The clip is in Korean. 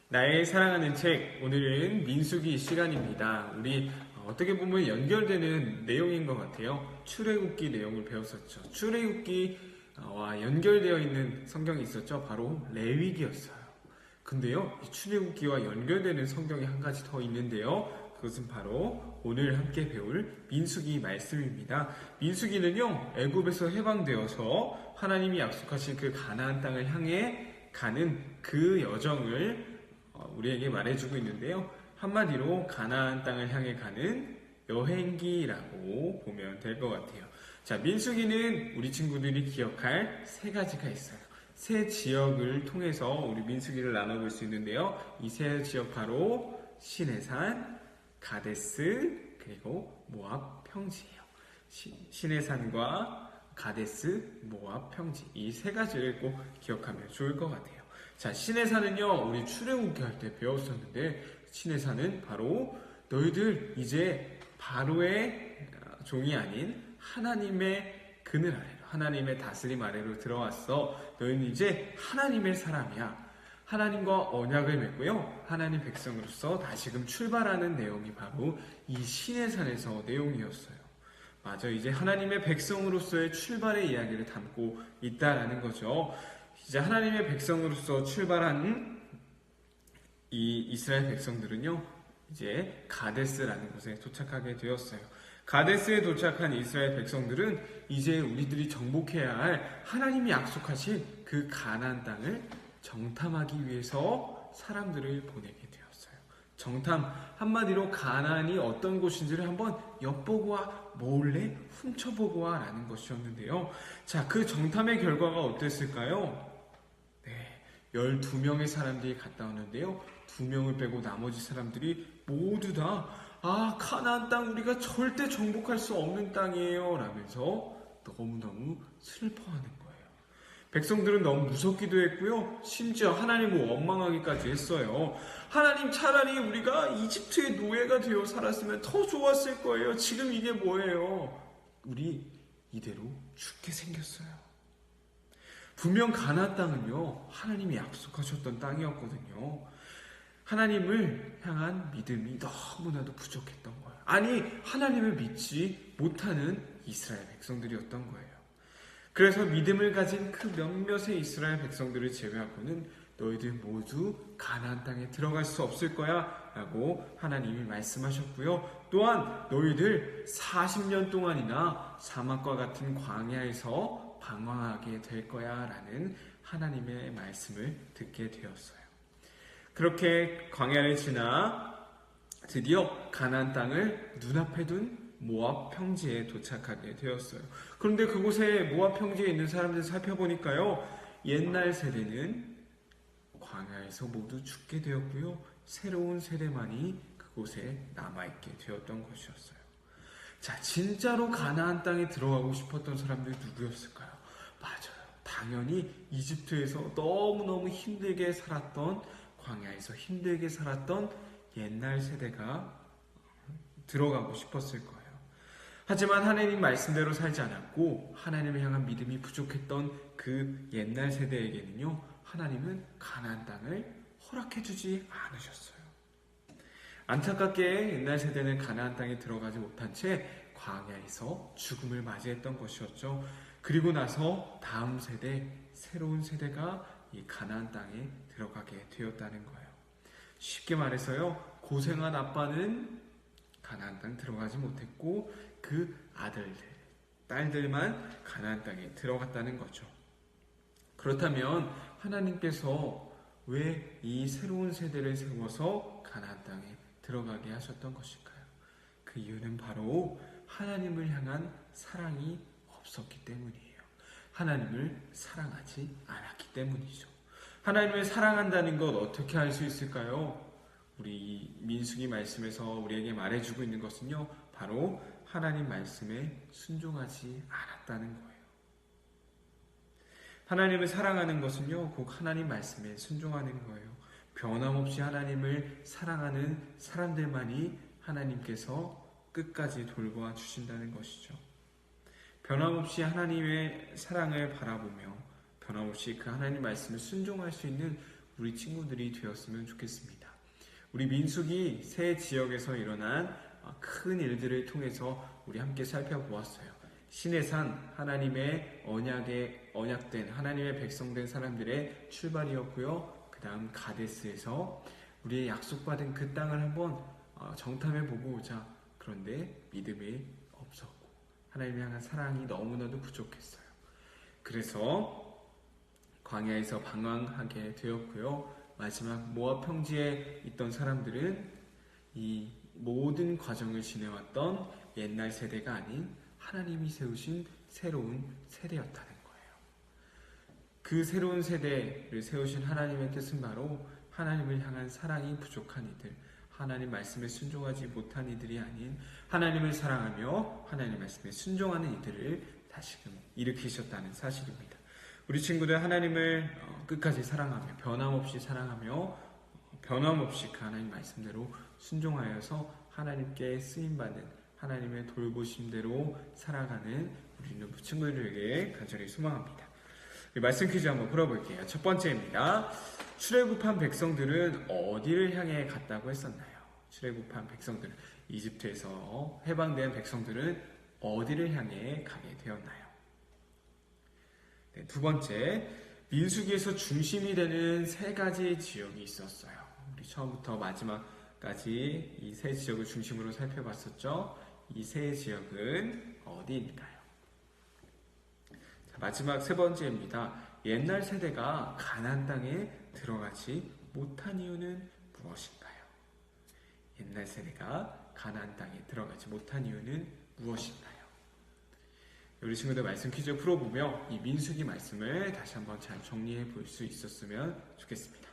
나의 사랑하는 책, 오늘은 민수기 시간입니다. 우리 어떻게 보면 연결되는 내용인 것 같아요. 출애굽기 내용을 배웠었죠. 출애굽기와 연결되어 있는 성경이 있었죠. 바로 레위기였어요. 근데요, 이 출애굽기와 연결되는 성경이 한 가지 더 있는데요. 그것은 바로 오늘 함께 배울 민수기 말씀입니다. 민수기는요, 애굽에서 해방되어서 하나님이 약속하신 그 가나안 땅을 향해 가는 그 여정을 우리에게 말해주고 있는데요. 한마디로 가나안 땅을 향해 가는 여행기라고 보면 될 것 같아요. 자, 민수기는 우리 친구들이 기억할 세 가지가 있어요. 세 지역을 통해서 우리 민수기를 나눠볼 수 있는데요. 이 세 지역 바로 시내산, 가데스, 그리고 모압 평지예요. 시내산과 가데스, 모압 평지 이 세 가지를 꼭 기억하면 좋을 것 같아요. 자, 시내산은요, 우리 출애굽기 할 때 배웠었는데, 시내산은 바로 너희들 이제 바로의 종이 아닌 하나님의 그늘 아래로, 하나님의 다스림 아래로 들어왔어. 너희는 이제 하나님의 사람이야. 하나님과 언약을 맺고요, 하나님 백성으로서 다시금 출발하는 내용이 바로 이 시내산에서 내용이었어요. 맞아, 이제 하나님의 백성으로서의 출발의 이야기를 담고 있다라는 거죠. 이제 하나님의 백성으로서 출발한 이 이스라엘 백성들은요, 이제 가데스라는 곳에 도착하게 되었어요. 가데스에 도착한 이스라엘 백성들은 이제 우리들이 정복해야 할 하나님이 약속하신 그 가나안 땅을 정탐하기 위해서 사람들을 보내게 되었어요. 정탐, 한마디로 가나안이 어떤 곳인지를 한번 엿보고 와, 몰래 훔쳐보고 와 라는 것이었는데요. 자, 그 정탐의 결과가 어땠을까요? 12명의 사람들이 갔다 오는데요. 2명을 빼고 나머지 사람들이 모두 다 가나안 땅 우리가 절대 정복할 수 없는 땅이에요 라면서 너무너무 슬퍼하는 거예요. 백성들은 너무 무섭기도 했고요. 심지어 하나님을 원망하기까지 했어요. 하나님, 차라리 우리가 이집트의 노예가 되어 살았으면 더 좋았을 거예요. 지금 이게 뭐예요? 우리 이대로 죽게 생겼어요. 분명 가나안 땅은요, 하나님이 약속하셨던 땅이었거든요. 하나님을 향한 믿음이 너무나도 부족했던 거예요. 아니, 하나님을 믿지 못하는 이스라엘 백성들이었던 거예요. 그래서 믿음을 가진 그 몇몇의 이스라엘 백성들을 제외하고는 너희들 모두 가나안 땅에 들어갈 수 없을 거야 라고 하나님이 말씀하셨고요. 또한 너희들 40년 동안이나 사막과 같은 광야에서 방황하게 될 거야 라는 하나님의 말씀을 듣게 되었어요. 그렇게 광야를 지나 드디어 가나안 땅을 눈앞에 둔 모압 평지에 도착하게 되었어요. 그런데 그곳에 모압 평지에 있는 사람들 살펴보니까요, 옛날 세대는 광야에서 모두 죽게 되었고요, 새로운 세대만이 그곳에 남아있게 되었던 것이었어요. 자, 진짜로 가나안 땅에 들어가고 싶었던 사람들이 누구였을까요? 맞아요. 당연히 이집트에서 너무너무 힘들게 살았던, 광야에서 힘들게 살았던 옛날 세대가 들어가고 싶었을 거예요. 하지만 하나님 말씀대로 살지 않았고 하나님을 향한 믿음이 부족했던 그 옛날 세대에게는요, 하나님은 가나안 땅을 허락해주지 않으셨어요. 안타깝게 옛날 세대는 가나안 땅에 들어가지 못한 채 광야에서 죽음을 맞이했던 것이었죠. 그리고 나서 다음 세대, 새로운 세대가 이 가나안 땅에 들어가게 되었다는 거예요. 쉽게 말해서요, 고생한 아빠는 가나안 땅 들어가지 못했고 그 아들들, 딸들만 가나안 땅에 들어갔다는 거죠. 그렇다면 하나님께서 왜 이 새로운 세대를 세워서 가나안 땅에 들어가게 하셨던 것일까요? 그 이유는 바로 하나님을 향한 사랑이 없었기 때문이에요. 하나님을 사랑하지 않았기 때문이죠. 하나님을 사랑한다는 것 어떻게 알 수 있을까요? 우리 민수기 말씀에서 우리에게 말해주고 있는 것은요, 바로 하나님 말씀에 순종하지 않았다는 거예요. 하나님을 사랑하는 것은요, 꼭 하나님 말씀에 순종하는 거예요. 변함없이 하나님을 사랑하는 사람들만이 하나님께서 끝까지 돌보아 주신다는 것이죠. 변함없이 하나님의 사랑을 바라보며 변함없이 그 하나님 말씀을 순종할 수 있는 우리 친구들이 되었으면 좋겠습니다. 우리 민숙이 새 지역에서 일어난 큰 일들을 통해서 우리 함께 살펴보았어요. 신의 산, 하나님의 언약된 하나님의 백성된 사람들의 출발이었고요. 그 다음 가데스에서 우리의 약속받은 그 땅을 한번 정탐해 보고 오자. 그런데 믿음이 없었고 하나님을 향한 사랑이 너무나도 부족했어요. 그래서 광야에서 방황하게 되었고요. 마지막 모압 평지에 있던 사람들은 이 모든 과정을 지내왔던 옛날 세대가 아닌 하나님이 세우신 새로운 세대였다는 거예요. 그 새로운 세대를 세우신 하나님의 뜻은 바로 하나님을 향한 사랑이 부족한 이들, 하나님 말씀에 순종하지 못한 이들이 아닌 하나님을 사랑하며 하나님 말씀에 순종하는 이들을 다시금 일으키셨다는 사실입니다. 우리 친구들 하나님을 끝까지 사랑하며 변함없이 사랑하며 변함없이 그 하나님 말씀대로 순종하여서 하나님께 쓰임받는 하나님의 돌보심대로 살아가는 우리 친구들에게 간절히 소망합니다. 말씀 퀴즈 한번 풀어볼게요. 첫 번째입니다. 출애굽한 백성들은 어디를 향해 갔다고 했었나요? 출애굽한 백성들은 이집트에서 해방된 백성들은 어디를 향해 가게 되었나요? 네, 두 번째, 민수기에서 중심이 되는 세 가지 지역이 있었어요. 우리 처음부터 마지막까지 이 세 지역을 중심으로 살펴봤었죠. 이 세 지역은 어디일까요? 자, 마지막 세 번째입니다. 옛날 세대가 가나안 땅에 들어가지 못한 이유는 무엇인가요? 옛날 세대가 가나안 땅에 들어가지 못한 이유는 무엇인가요? 우리 친구들 말씀 퀴즈 풀어보며 이 민수기 말씀을 다시 한번 잘 정리해 볼 수 있었으면 좋겠습니다.